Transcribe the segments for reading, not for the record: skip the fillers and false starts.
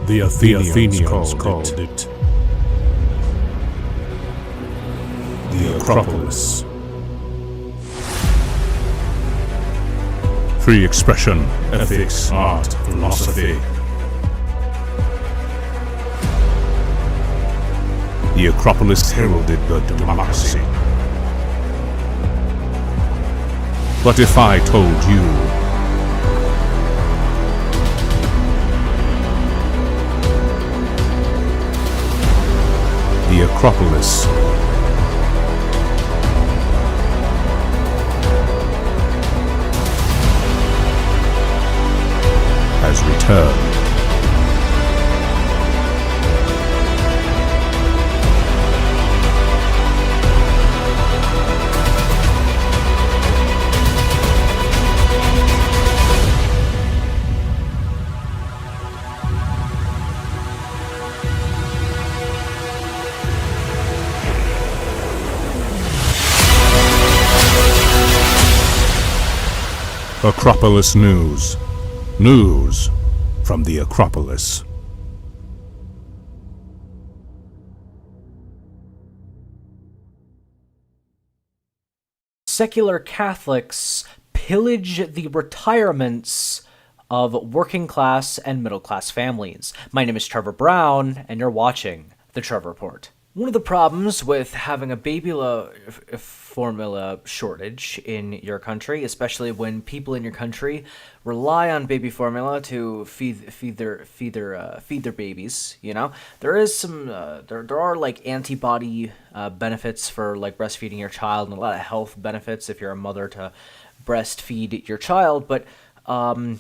The Athenians called it the Acropolis. Free expression, ethics, art, philosophy. The Acropolis heralded the democracy. But if I told you the Acropolis has returned. Acropolis News. News from the Acropolis. Secular Catholics pillage the retirements of working class and middle class families. My name is Trevor Brown, and you're watching The Trevor Report. One of the problems with having a baby formula shortage in your country, especially when people in your country rely on baby formula to feed their babies, there is some there are like antibody benefits for like breastfeeding your child, and a lot of health benefits if you're a mother to breastfeed your child, but Joe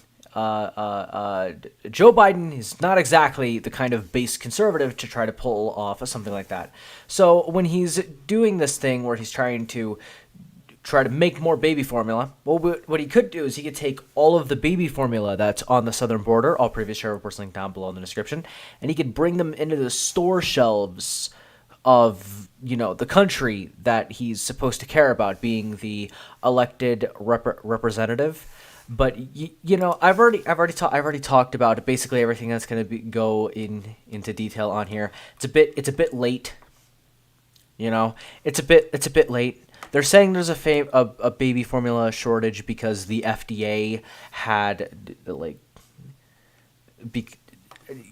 Biden is not exactly the kind of base conservative to try to pull off something like that. So when he's doing this thing where he's trying to make more baby formula, well, what he could do is he could take all of the baby formula that's on the southern border, all previous share reports linked down below in the description, and he could bring them into the store shelves of the country that he's supposed to care about, being the elected representative. But I've already talked about basically everything that's going to go into detail on here. It's a bit late. It's a bit late. They're saying there's a baby formula shortage because the FDA had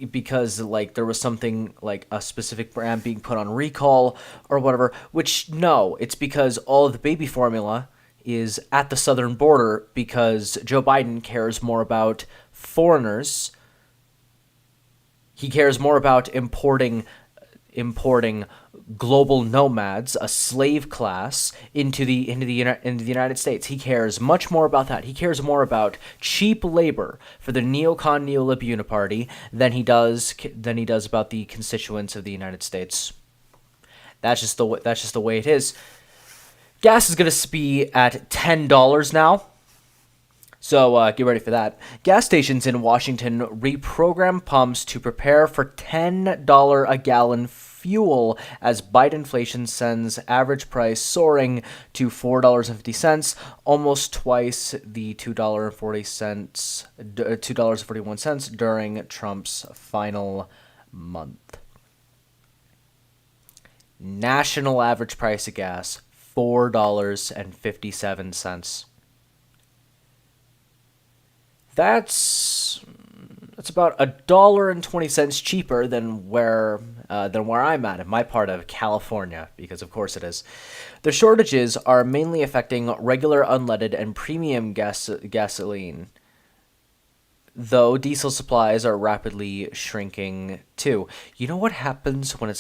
because there was something like a specific brand being put on recall or whatever. Which no, it's because all of the baby formula is at the southern border because Joe Biden cares more about foreigners. He cares more about importing global nomads, a slave class, into the United States. He cares much more about that. He cares more about cheap labor for the neocon neolib uniparty than he does about the constituents of the United States. That's just the way it is. Gas is going to be at $10 now, so get ready for that. Gas stations in Washington reprogram pumps to prepare for $10 a gallon fuel as Biden inflation sends average price soaring to $4.50, almost twice the $2.41 during Trump's final month. National average price of gas, $4.57. That's about $1.20 cheaper than where I'm at in my part of California, because of course it is. The shortages are mainly affecting regular unleaded and premium gasoline, though diesel supplies are rapidly shrinking too. You know what happens when the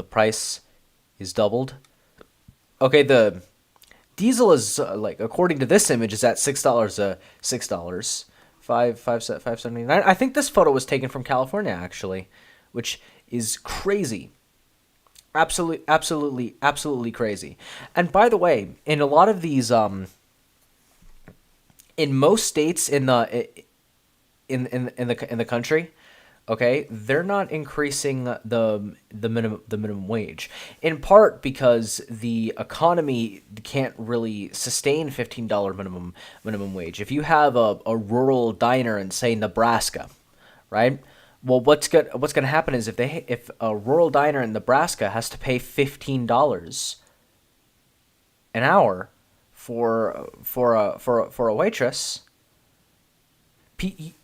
price is doubled? Okay, the diesel is according to this image is at $5.79. I think this photo was taken from California actually, which is crazy. Absolutely crazy. And by the way, in a lot of these in most states in the country, Okay, they're not increasing the minimum wage, in part because the economy can't really sustain $15 minimum wage. If you have a rural diner in, say, Nebraska, right? Well, what's gonna happen is if a rural diner in Nebraska has to pay $15 an hour for a waitress,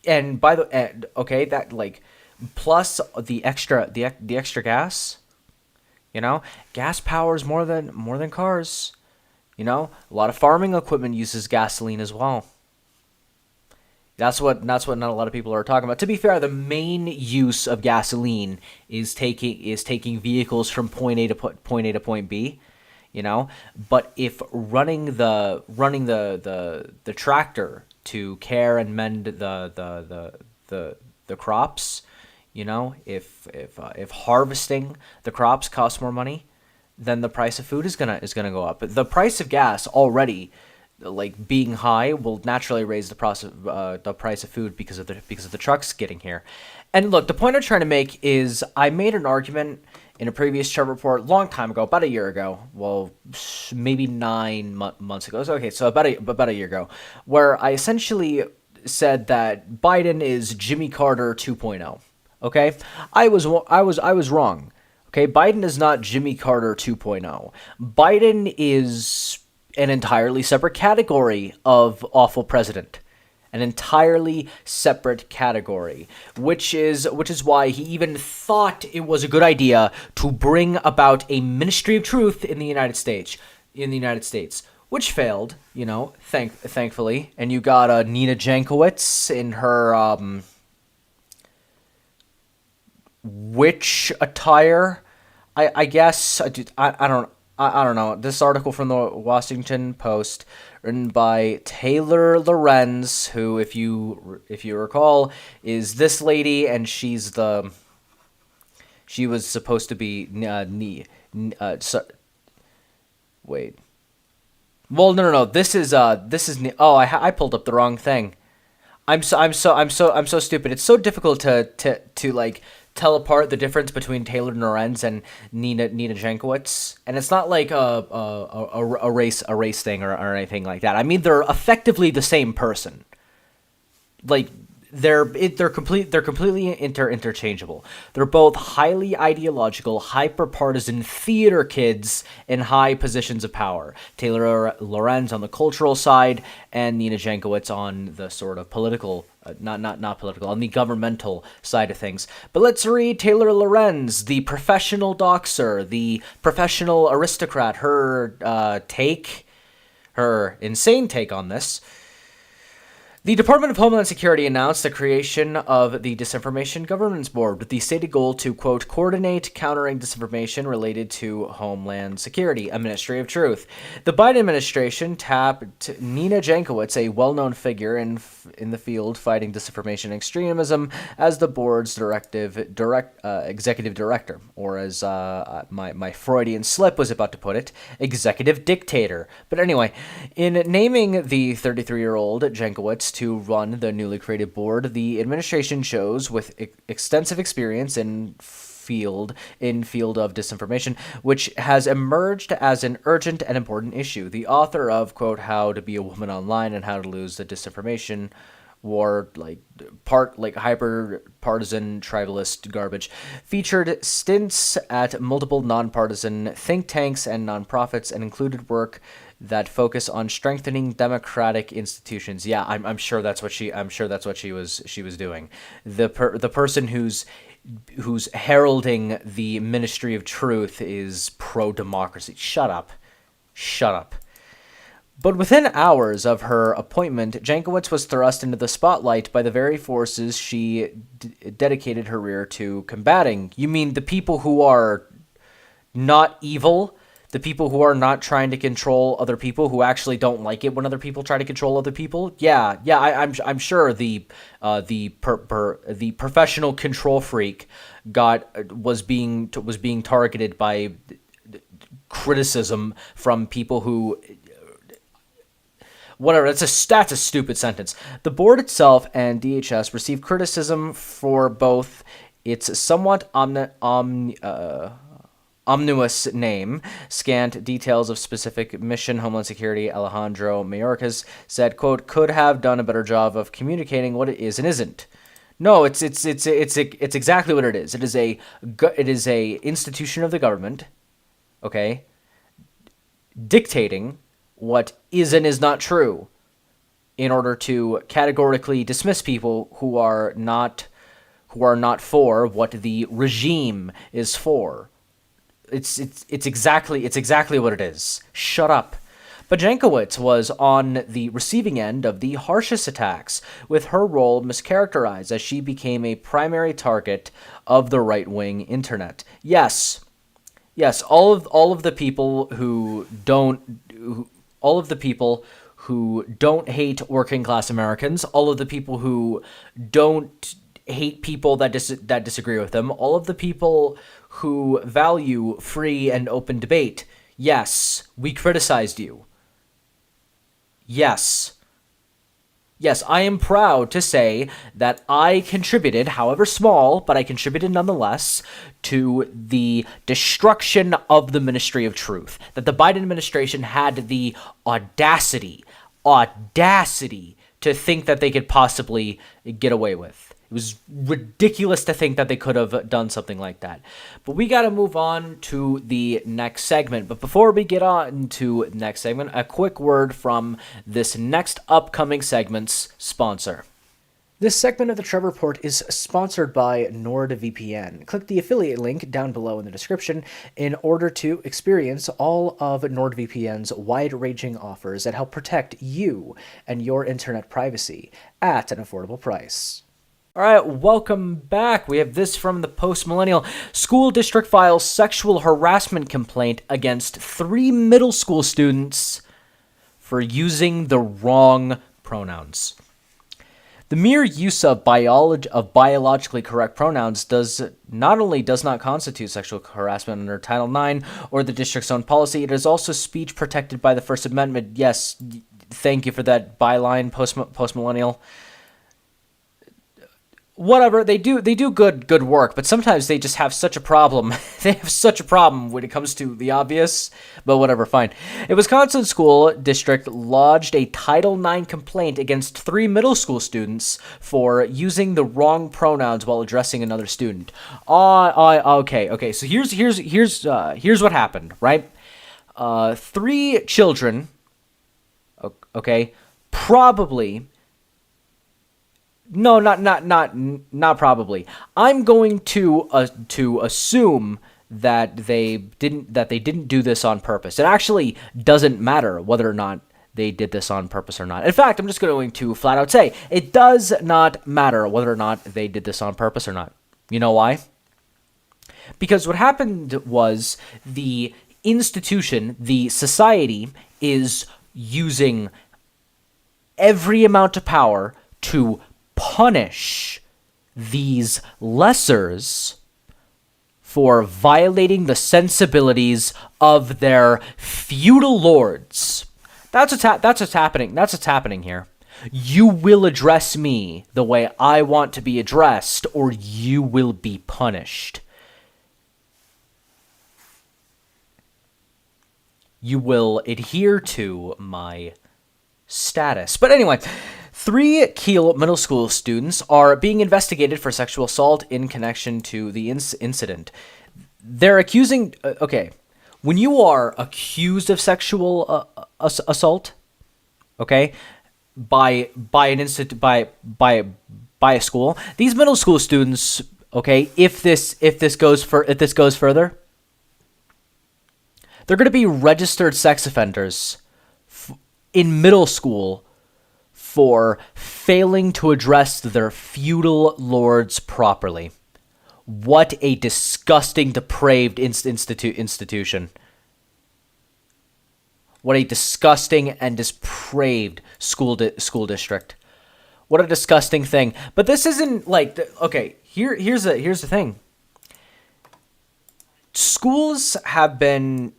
and by the okay, that like plus the extra gas, gas powers more than cars. A lot of farming equipment uses gasoline as well. That's what not a lot of people are talking about. To be fair, the main use of gasoline is taking vehicles from point A to point B, But if running the tractor to care and mend the crops, if harvesting the crops costs more money, then the price of food is gonna go up. The price of gas already, like being high, will naturally raise the price of food because of the trucks getting here. And look, the point I'm trying to make is I made an argument in a previous Trevor report long time ago, about a year ago. Well, maybe 9 months ago. Okay, so about a year ago, where I essentially said that Biden is Jimmy Carter 2.0. Okay, I was wrong. Okay, Biden is not Jimmy Carter 2.0. Biden is an entirely separate category of awful president. An entirely separate category, which is why he even thought it was a good idea to bring about a Ministry of Truth in the United States, which failed, thankfully. And you got Nina Jankowicz in her witch attire, I guess. I don't know. This article from the Washington Post, written by Taylor Lorenz, who, if you recall, is this lady, and she was supposed to be wait. Well, no. This is I pulled up the wrong thing. I'm so stupid. It's so difficult to like tell apart the difference between Taylor Lorenz and Nina Jankowicz, and it's not like a race thing or anything like that. I mean, they're effectively the same person. Like they're completely interchangeable. They're both highly ideological, hyper-partisan theater kids in high positions of power. Taylor Lorenz on the cultural side, and Nina Jankowicz on the sort of political, not political, on the governmental side of things. But let's read Taylor Lorenz, the professional doxer, the professional aristocrat, her insane take on this. The Department of Homeland Security announced the creation of the Disinformation Governance Board with the stated goal to, quote, coordinate countering disinformation related to Homeland Security, a Ministry of Truth. The Biden administration tapped Nina Jankowicz, a well-known figure in the field fighting disinformation and extremism, as the board's executive director, or as my Freudian slip was about to put it, executive dictator. But anyway, in naming the 33-year-old Jankowicz to run the newly created board, the administration chose with extensive experience in field of disinformation, which has emerged as an urgent and important issue. The author of, quote, How to Be a Woman Online and How to Lose the Disinformation War, hyper partisan tribalist garbage, featured stints at multiple nonpartisan think tanks and nonprofits, and included work that focus on strengthening democratic institutions. Yeah, I'm sure that's what she was doing. The person who's heralding the Ministry of Truth is pro-democracy. Shut up. But within hours of her appointment, Jankowicz was thrust into the spotlight by the very forces she dedicated her career to combating. You mean the people who are not evil? The people who are not trying to control other people, who actually don't like it when other people try to control other people? Yeah. I'm sure the professional control freak was being targeted by criticism from people who Whatever, that's a stupid sentence. The board itself and DHS received criticism for both its somewhat omnibus name, scant details of specific mission. Homeland Security Alejandro Mayorkas said, quote, could have done a better job of communicating what it is and isn't. No, it's exactly what it is. It is a institution of the government, okay, dictating what is and is not true in order to categorically dismiss people who are not for what the regime is for. It's exactly what it is. Shut up. Bajankowicz was on the receiving end of the harshest attacks, with her role mischaracterized as she became a primary target of the right-wing internet. Yes, all of the people who don't hate working class Americans, all of the people who don't hate people that disagree with them, all of the people who value free and open debate. Yes, we criticized you. Yes, I am proud to say that I contributed, however small, but I contributed nonetheless, to the destruction of the Ministry of Truth. That the Biden administration had the audacity to think that they could possibly get away with. It was ridiculous to think that they could have done something like that. But we got to move on to the next segment. But before we get on to the next segment, a quick word from this next upcoming segment's sponsor. This segment of the Trevor Report is sponsored by NordVPN. Click the affiliate link down below in the description in order to experience all of NordVPN's wide-ranging offers that help protect you and your internet privacy at an affordable price. All right, welcome back. We have this from the Post-Millennial. School district files sexual harassment complaint against 3 middle school students for using the wrong pronouns. The mere use of biologically correct pronouns does not constitute sexual harassment under Title IX or the district's own policy. It is also speech protected by the First Amendment. Yes, thank you for that byline, Post-Millennial. Whatever, they do good work, but sometimes they just have such a problem. They have such a problem when it comes to the obvious, but whatever, fine. A Wisconsin school district lodged a Title IX complaint against 3 middle school students for using the wrong pronouns while addressing another student. Okay. So here's what happened, right? 3 children, okay, probably. No, not probably. I'm going to assume that they didn't do this on purpose. It actually doesn't matter whether or not they did this on purpose or not. In fact, I'm just going to flat out say it does not matter whether or not they did this on purpose or not. You know why? Because what happened was the institution, the society, is using every amount of power to punish these lessers for violating the sensibilities of their feudal lords. That's what's happening. That's what's happening here. You will address me the way I want to be addressed, or you will be punished. You will adhere to my status. But anyway, 3 Kiel Middle School students are being investigated for sexual assault in connection to the incident. They're accusing... okay, when you are accused of sexual assault, okay, by a school, these middle school students, okay, if this goes further, they're going to be registered sex offenders in middle school for failing to address their feudal lords properly. What a disgusting, depraved institution. What a disgusting and depraved school district. What a disgusting thing. But this isn't like... okay, here's the thing. Schools have been...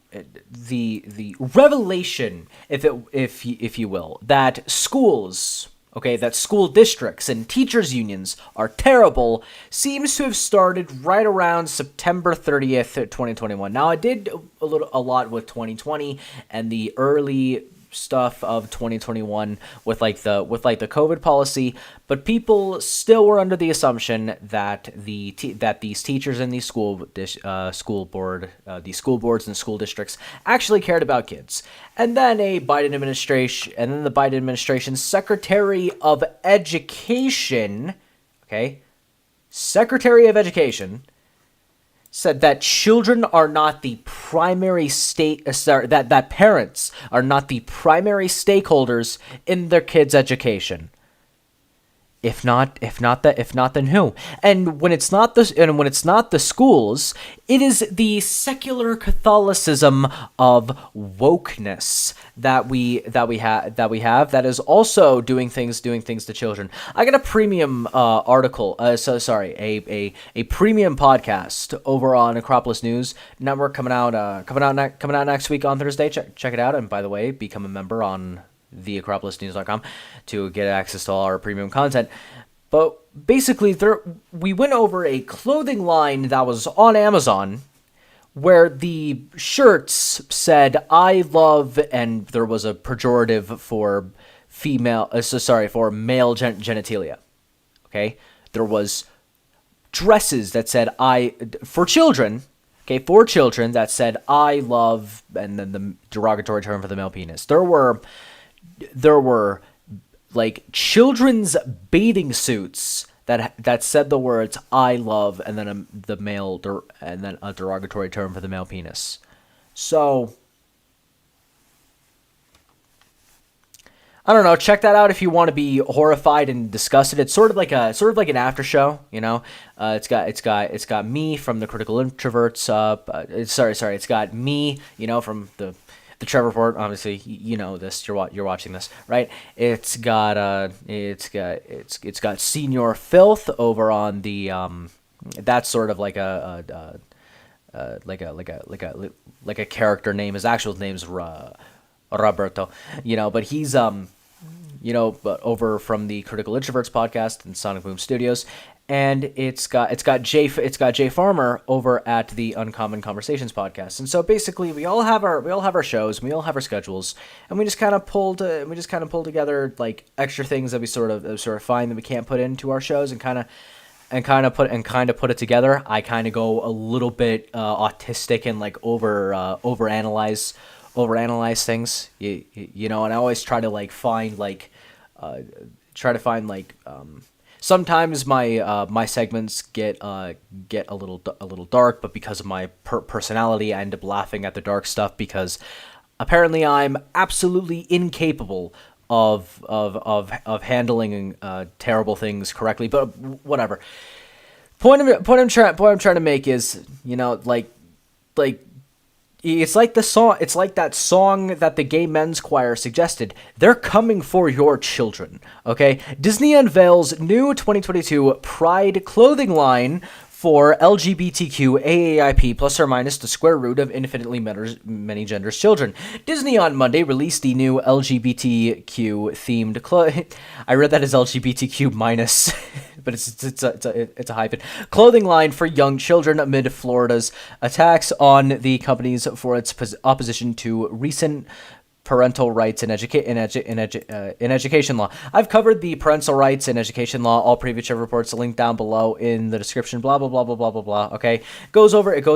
the revelation, if you will, that schools, okay, that school districts and teachers unions are terrible, seems to have started right around September 30th, 2021. Now, I did a lot with 2020 and the early stuff of 2021 with like the COVID policy, but people still were under the assumption that that these teachers and these these school boards and school districts actually cared about kids. And then the Biden administration's Secretary of Education, said that children are not the primary that parents are not the primary stakeholders in their kids' education. If not, then who? And when it's not the schools, it is the secular Catholicism of wokeness that we have that is also doing things to children. I got a premium article. A premium podcast over on Acropolis News Network coming out next week on Thursday. Check it out. And by the way, become a member on theacropolisnews.com to get access to all our premium content. But basically, we went over a clothing line that was on Amazon where the shirts said "I love," and there was a pejorative for male genitalia. Okay, there was dresses that said for children that said "I love," and then the derogatory term for the male penis. There were like children's bathing suits that said the words "I love" and then and then a derogatory term for the male penis. So I don't know. Check that out if you want to be horrified and disgusted. It's sort of like an after show, you know. It's got me from the Critical Introverts. It's got me, you know, from the Trevor Report. Obviously, you know this. You're watching this, right? It's got Senior Filth over on the that's sort of like a character name. His actual name's Roberto, you know, but he's but over from the Critical Introverts podcast and Sonic Boom Studios, and it's got Jay Farmer over at the Uncommon Conversations podcast. And so basically, we all have our shows, we all have our schedules, and we just kind of pull together like extra things that we sort of find that we can't put into our shows and kind of put it together. I kind of go a little bit autistic and like overanalyze things, you know, and I always try to find sometimes my segments get a little dark, but because of my personality, I end up laughing at the dark stuff because apparently I'm absolutely incapable of handling terrible things correctly. But whatever. Point I'm trying to make is, you know, like. It's like that song that the Gay Men's Choir suggested. They're coming for your children, okay? Disney unveils new 2022 Pride clothing line for LGBTQ AAIP plus or minus the square root of infinitely many genders children. Disney on Monday released the new LGBTQ themed I read that as LGBTQ minus, but it's a hyphen. Clothing line for young children amid Florida's attacks on the companies for its opposition to recent parental rights in education law. I've covered the parental rights in education law. All previous Trevor reports linked down below in the description. Blah blah blah blah blah blah blah. Okay, it goes over like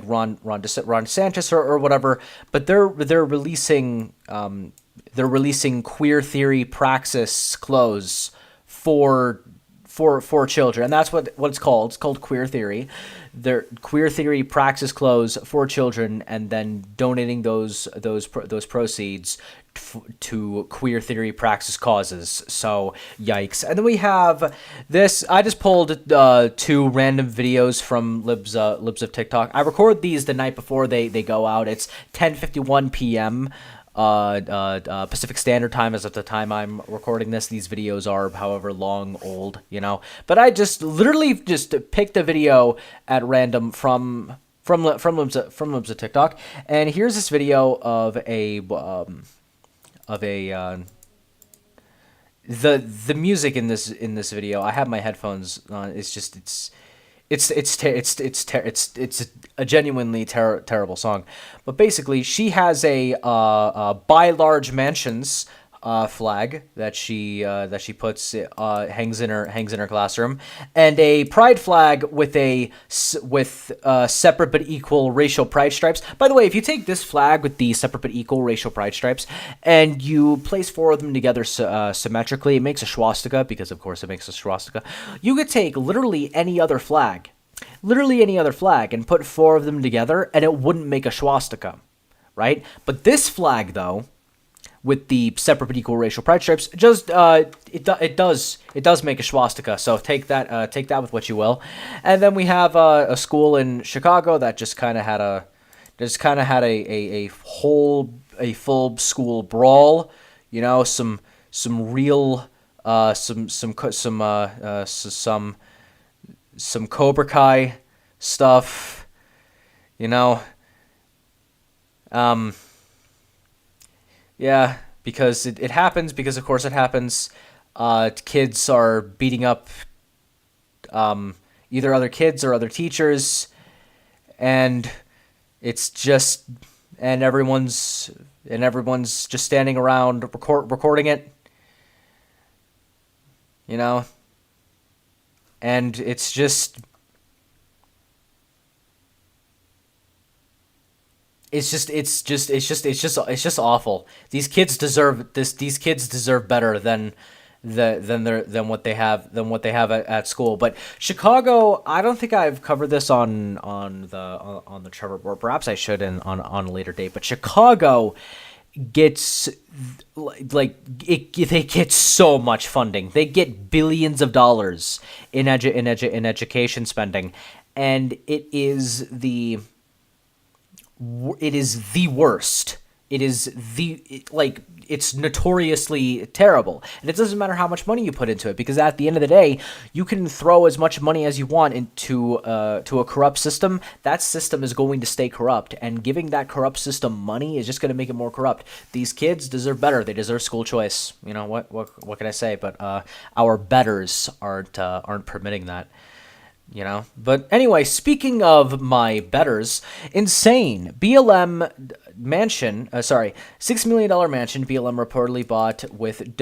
Ron DeSantis or whatever. But they're releasing queer theory praxis clothes for children, and that's what it's called. It's called queer theory. They're queer theory praxis clothes for children, and then donating those proceeds to queer theory praxis causes. So yikes! And then we have this. I just pulled two random videos from libs of TikTok. I record these the night before they go out. It's 10:51 p.m. Pacific Standard Time as of the time I'm recording this. These videos are however long old, you know. But I just literally picked a video at random from from Libs of TikTok. And here's this video of a the music in this video. I have my headphones on. It's a genuinely terrible song. But basically, she has a buy large mansions flag that she puts hangs in her classroom, and a pride flag with separate but equal racial pride stripes. By the way, if you take this flag with the separate but equal racial pride stripes and you place 4 of them together symmetrically, it makes a swastika, because of course it makes a swastika. You could take literally any other flag, and put 4 of them together, and it wouldn't make a swastika, right? But this flag, though, with the separate but equal racial pride stripes, just it does make a swastika. So take that with what you will. And then we have a school in Chicago that just kind of had a full school brawl. You know, some real some Cobra Kai stuff. You know. Yeah, because it happens, because of course it happens. Kids are beating up either other kids or other teachers, and it's just, and everyone's just standing around recording it, you know, and it's just awful. These kids deserve this. These kids deserve better than what they have at school. But Chicago, I don't think I've covered this on the Trevor Report. Perhaps I should on a later date. But Chicago gets they get so much funding. They get billions of dollars in education spending, and it is the worst. It's notoriously terrible. And it doesn't matter how much money you put into it, because at the end of the day, you can throw as much money as you want into to a corrupt system. That system is going to stay corrupt, and giving that corrupt system money is just going to make it more corrupt. These kids deserve better. They deserve school choice. You know, what can I say? But our betters aren't permitting that. You know, but anyway, speaking of my betters, insane BLM mansion, $6 million mansion BLM reportedly bought with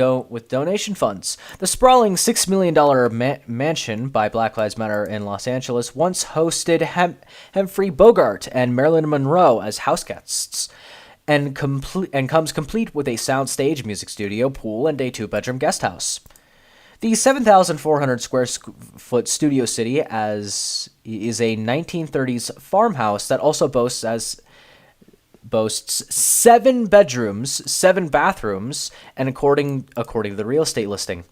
donation funds. The sprawling $6 million mansion by Black Lives Matter in Los Angeles once hosted Humphrey Bogart and Marilyn Monroe as house guests, and comes complete with a soundstage, music studio, pool, and a 2-bedroom guest house. The 7,400 square foot Studio City is a 1930s farmhouse that also boasts 7 bedrooms, 7 bathrooms, and according to the real estate listing.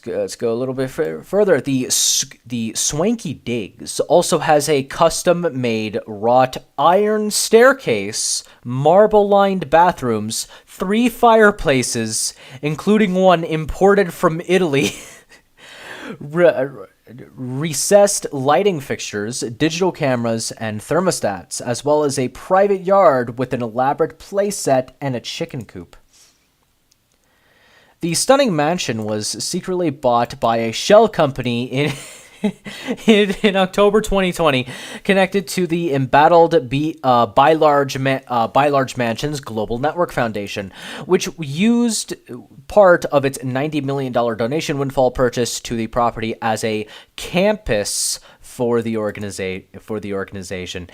Let's go a little bit further. The Swanky Digs also has a custom-made wrought iron staircase, marble-lined bathrooms, 3 fireplaces, including one imported from Italy, recessed lighting fixtures, digital cameras, and thermostats, as well as a private yard with an elaborate playset and a chicken coop. The stunning mansion was secretly bought by a shell company in October 2020, connected to the embattled By Large Mansions Global Network Foundation, which used part of its $90 million donation windfall purchase to the property as a campus for the organization.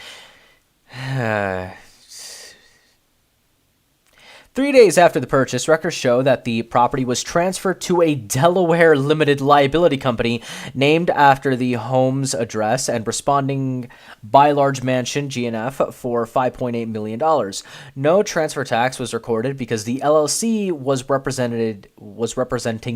3 days after the purchase, records show that the property was transferred to a Delaware limited liability company named after the home's address and responding By Large Mansion GNF for $5.8 million. No transfer tax was recorded because the LLC was representing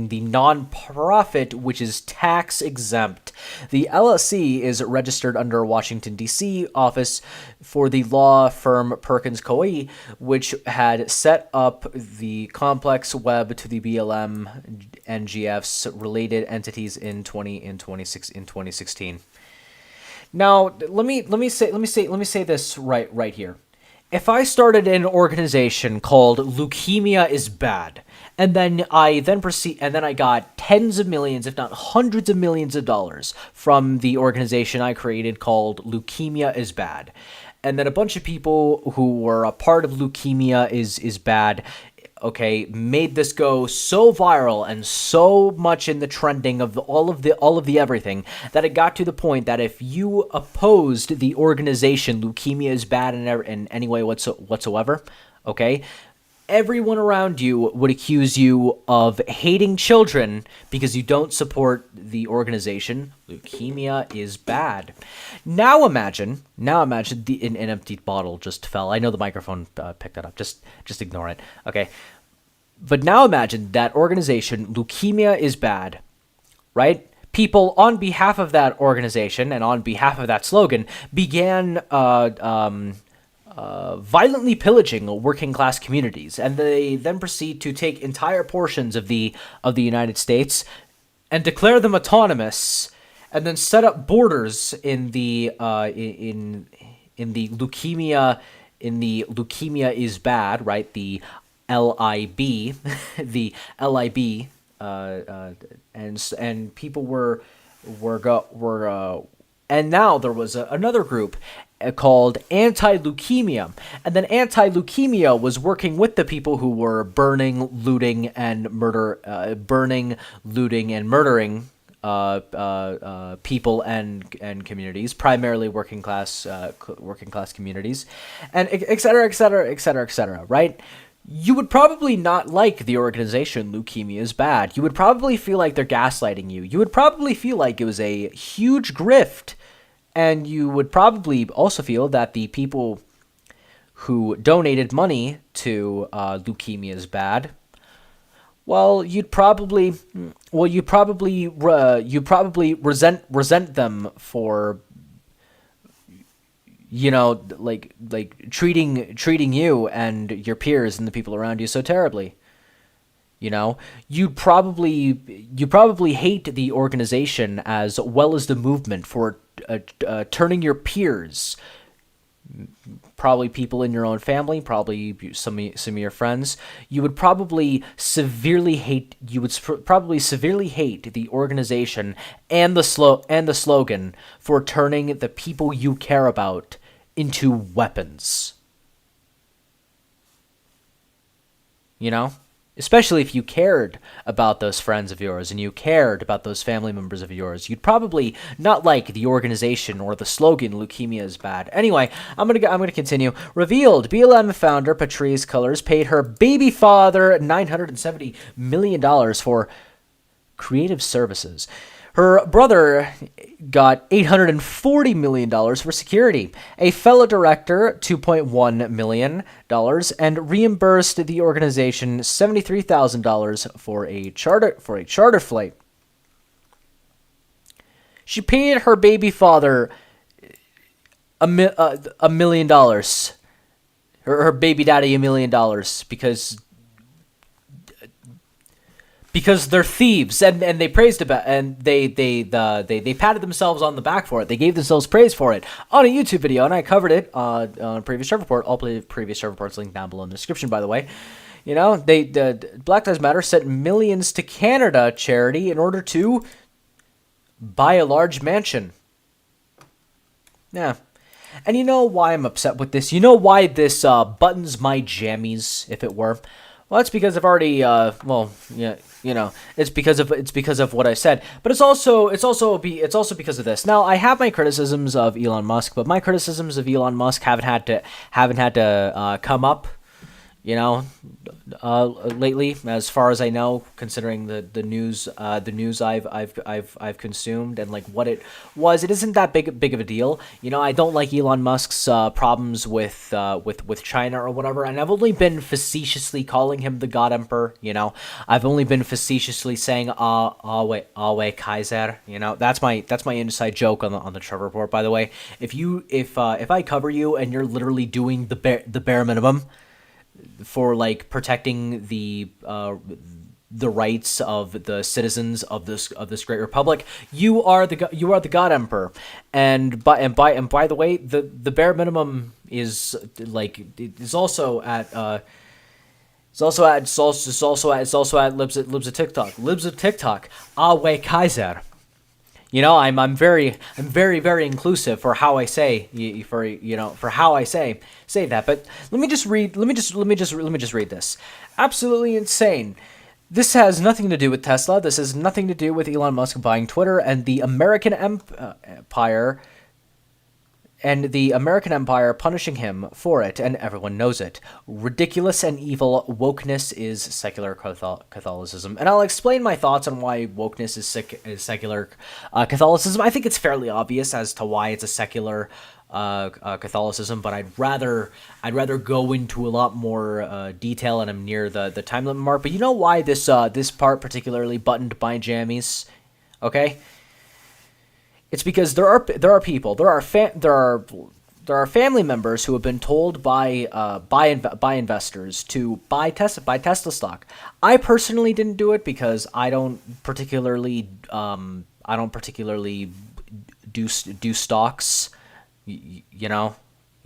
the nonprofit, which is tax exempt. The LLC is registered under a Washington, D.C. office for the law firm Perkins Coie, which had set up the complex web to the BLM NGF's related entities in 2016. Now, let me say this right here. If I started an organization called Leukemia is Bad, and then I got tens of millions, if not hundreds of millions of dollars from the organization I created called Leukemia is Bad, and then a bunch of people who were a part of Leukemia is Bad, okay, made this go so viral and so much in the trending of all of the everything that it got to the point that if you opposed the organization Leukemia is Bad in any way whatsoever, okay, everyone around you would accuse you of hating children because you don't support the organization Leukemia is Bad. Now imagine an empty bottle just fell. I know the microphone picked that up. Just ignore it. Okay. But now imagine that organization Leukemia is Bad, right? People on behalf of that organization and on behalf of that slogan began violently pillaging working class communities, and they then proceed to take entire portions of the United States and declare them autonomous, and then set up borders in the Leukemia is Bad, right? The LIB, the LIB, and people were and now there was another group called Anti-Leukemia, and then Anti-Leukemia was working with the people who were burning, looting, and murdering people and communities, primarily working class communities, and et cetera, right? You would probably not like the organization Leukemia is Bad. You would probably feel like they're gaslighting you. You would probably feel like it was a huge grift. And you would probably also feel that the people who donated money to Leukemia is Bad, well, you'd probably resent them for, you know, like treating you and your peers and the people around you so terribly. You know, you probably hate the organization as well as the movement for turning your peers, probably people in your own family, probably some of your friends. You would probably severely hate. You would probably severely hate the organization and the slogan for turning the people you care about into weapons. You know? Especially if you cared about those friends of yours and you cared about those family members of yours, you'd probably not like the organization or the slogan Leukemia is Bad. Anyway, I'm gonna continue. Revealed, BLM founder Patrisse Cullors paid her baby father $970 million for creative services. Her brother got $840 million for security, a fellow director $2.1 million, and reimbursed the organization $73,000 for a charter flight. She paid her baby father $1 million, her baby daddy $1 million, because they're thieves, and they praised about, and they patted themselves on the back for it. They gave themselves praise for it on a YouTube video, and I covered it on Previous Trevor Report. I'll play Previous Trevor Reports link down below in the description, by the way. You know, Black Lives Matter sent millions to Canada charity in order to buy a large mansion. Yeah. And you know why I'm upset with this? You know why this buttons my jammies, if it were? Well, it's because I've already, it's because of what I said, but it's also because of this. Now, I have my criticisms of Elon Musk, but my criticisms of Elon Musk haven't had to come up, lately, as far as I know, considering the news I've consumed and like what it was. It isn't that big of a deal. I don't like Elon Musk's problems with China or whatever, and I've only been facetiously calling him the God Emperor. I've only been facetiously saying Awe Kaiser. That's my inside joke on the Trevor Report. By the way, if I cover you and you're literally doing the bare minimum for like protecting the the rights of the citizens of this great republic. You are the God Emperor, and by the way, the bare minimum is also at libs of TikTok. Libs of TikTok. Awe Kaiser. You know, I'm very inclusive for how I say say that. But let me just read this. Absolutely insane. This has nothing to do with Tesla. This has nothing to do with Elon Musk buying Twitter and the American empire. And the American empire punishing him for it, and everyone knows it. Ridiculous and evil. Wokeness is secular Catholicism. And I'll explain my thoughts on why wokeness is secular Catholicism. I think it's fairly obvious as to why it's a secular Catholicism, but I'd rather go into a lot more detail, and I'm near the time limit mark. But you know why this part particularly buttoned my jammies? Okay. It's because there are family members who have been told by investors to buy Tesla stock. I personally didn't do it because I don't particularly do stocks. You know,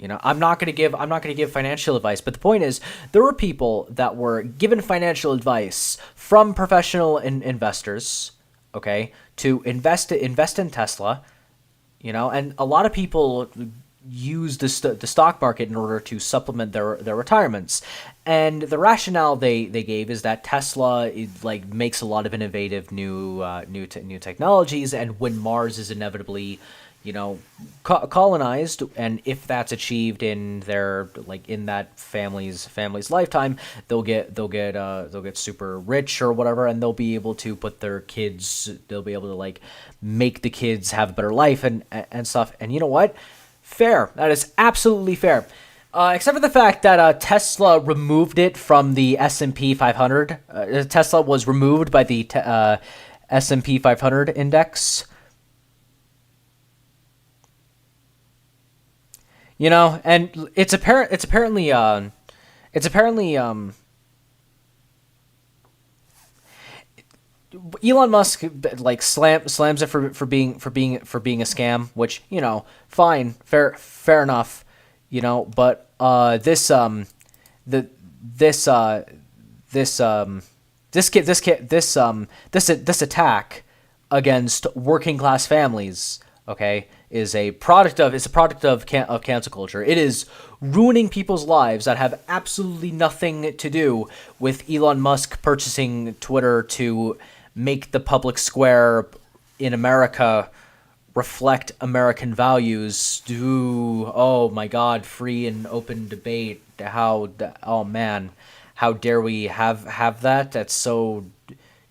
I'm not gonna give financial advice. But the point is, there were people that were given financial advice from professional investors. Okay, to invest in Tesla, you know, and a lot of people use the stock market in order to supplement their retirements. And the rationale they gave is that Tesla makes a lot of innovative new technologies, and when Mars is inevitably, you know, colonized, and if that's achieved in their in that family's lifetime, they'll get super rich or whatever, and they'll be able to put their kids, they'll be able to make the kids have a better life and stuff. And you know what? Fair. That is absolutely fair. Except for the fact that Tesla removed it from the S&P 500. Tesla was removed by the S&P 500 index. You know, and it's apparently Elon Musk slams it for being a scam, which, you know, fine, fair enough, you know, but this attack against working class families, okay, is a product of cancel culture. It is ruining people's lives that have absolutely nothing to do with Elon Musk purchasing Twitter to make the public square in America reflect American values. Oh my God, free and open debate. Oh man, how dare we have that? That's so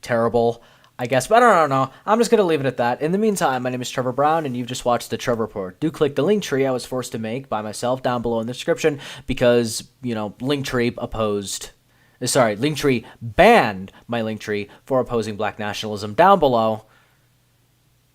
terrible, I guess, but I don't know. I'm just going to leave it at that. In the meantime, my name is Trevor Brown, and you've just watched the Trevor Report. Do click the Linktree I was forced to make by myself down below in the description because, you know, Linktree banned my Linktree for opposing black nationalism down below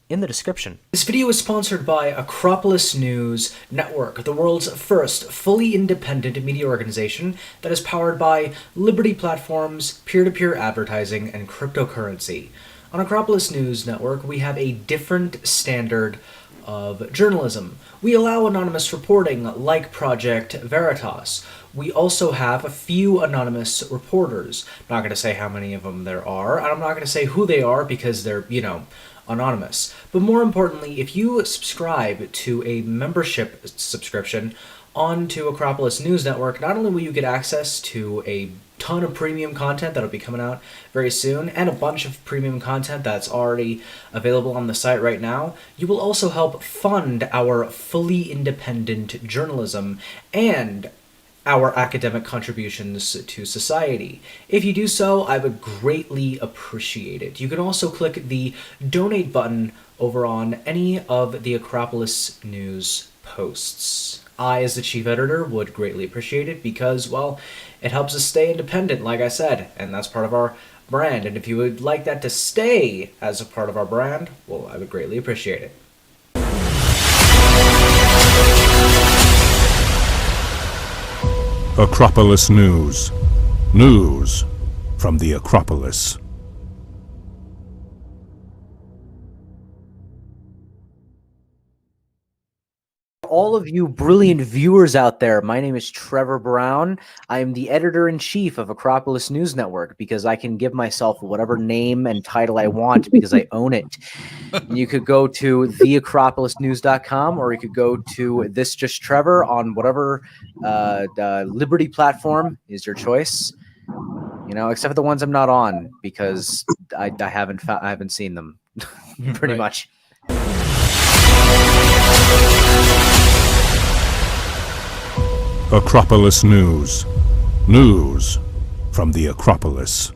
in the description. This video is sponsored by Acropolis News Network, the world's first fully independent media organization that is powered by Liberty platforms, peer-to-peer advertising, and cryptocurrency. On Acropolis News Network, we have a different standard of journalism. We allow anonymous reporting like Project Veritas. We also have a few anonymous reporters. I'm not going to say how many of them there are, and I'm not going to say who they are because they're, you know, anonymous. But more importantly, if you subscribe to a membership subscription onto Acropolis News Network, not only will you get access to a ton of premium content that'll be coming out very soon, and a bunch of premium content that's already available on the site right now, you will also help fund our fully independent journalism and our academic contributions to society. If you do so, I would greatly appreciate it. You can also click the donate button over on any of the Acropolis News posts. I, as the chief editor, would greatly appreciate it because, well, it helps us stay independent, like I said, and that's part of our brand. And if you would like that to stay as a part of our brand, well, I would greatly appreciate it. Acropolis News. News from the Acropolis. all of you brilliant viewers out there, my name is Trevor Brown. I am the editor-in-chief of Acropolis News Network because I can give myself whatever name and title I want because I own it. And you could go to theacropolisnews.com, or you could go to ThisJustTrevor on whatever Liberty platform is your choice. You know, except for the ones I'm not on because I haven't seen them pretty much. Acropolis News. News from the Acropolis.